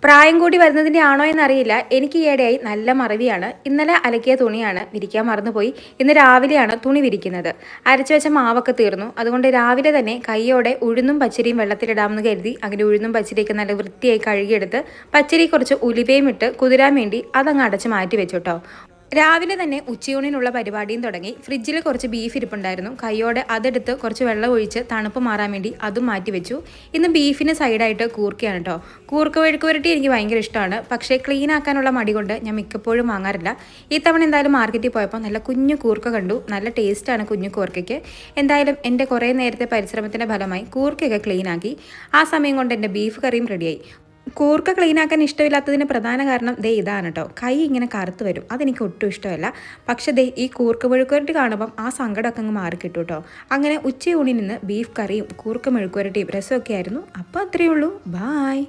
പ്രായം കൂടി വരുന്നതിൻ്റെ ആണോ എന്നറിയില്ല. എനിക്ക് ഈയിടെയായി നല്ല മറവിയാണ്. ഇന്നലെ അലക്കിയ തുണിയാണ് വിരിക്കാൻ മറന്നുപോയി. ഇന്ന് രാവിലെയാണ് തുണി വിരിക്കുന്നത്. അരച്ചു വെച്ച മാവൊക്കെ തീർന്നു. അതുകൊണ്ട് രാവിലെ തന്നെ കൈയോടെ ഉഴുന്നും പച്ചരിയും വെള്ളത്തിലിടാമെന്ന് കരുതി അങ്ങനെ ഉഴുന്നും പച്ചരിയൊക്കെ നല്ല വൃത്തിയായി കഴുകിയെടുത്ത് പച്ചരി കുറച്ച് ഉലുവയും ഇട്ട് കുതിരാൻ വേണ്ടി അതങ്ങ് അടച്ച് മാറ്റി വെച്ചു കേട്ടോ. രാവിലെ തന്നെ ഉച്ചയൂണിനുള്ള പരിപാടിയും തുടങ്ങി. ഫ്രിഡ്ജിൽ കുറച്ച് ബീഫ് ഇരിപ്പുണ്ടായിരുന്നു. കൈയോടെ അതെടുത്ത് കുറച്ച് വെള്ളം ഒഴിച്ച് തണുപ്പ് മാറാൻ വേണ്ടി അതും മാറ്റി വെച്ചു. ഇന്ന് ബീഫിന് സൈഡായിട്ട് കൂർക്കയാണ് കേട്ടോ. കൂർക്ക മെഴുക്ക് പുരട്ടി എനിക്ക് ഭയങ്കര ഇഷ്ടമാണ്. പക്ഷേ ക്ലീൻ ആക്കാനുള്ള മടി കൊണ്ട് ഞാൻ മിക്കപ്പോഴും വാങ്ങാറില്ല. ഈ തവണ എന്തായാലും മാർക്കറ്റിൽ പോയപ്പോൾ നല്ല കുഞ്ഞു കൂർക്ക കണ്ടു. നല്ല ടേസ്റ്റാണ് കുഞ്ഞു കൂർക്കയ്ക്ക്. എന്തായാലും എൻ്റെ കുറേ നേരത്തെ പരിശ്രമത്തിൻ്റെ ഫലമായി കൂർക്കയൊക്കെ ക്ലീൻ ആക്കി. ആ സമയം കൊണ്ട് എൻ്റെ ബീഫ് കറിയും റെഡിയായി. കൂർക്ക ക്ലീനാക്കാൻ ഇഷ്ടമില്ലാത്തതിന് പ്രധാന കാരണം ദേ ഇതാണ് കേട്ടോ. കൈ ഇങ്ങനെ കറുത്ത് വരും. അതെനിക്ക് ഒട്ടും ഇഷ്ടമല്ല. പക്ഷേ ദേ ഈ കൂർക്ക മെഴുക്കുവരട്ടി കാണുമ്പം ആ സങ്കടമൊക്കെ അങ്ങ് മാറിക്കിട്ടു കേട്ടോ. അങ്ങനെ ഉച്ചയൂണിൽ നിന്ന് ബീഫ് കറിയും കൂർക്ക മെഴുക്കുവരട്ടിയും രസമൊക്കെ ആയിരുന്നു. അപ്പോൾ അത്രയേ ഉള്ളൂ. ബായ്.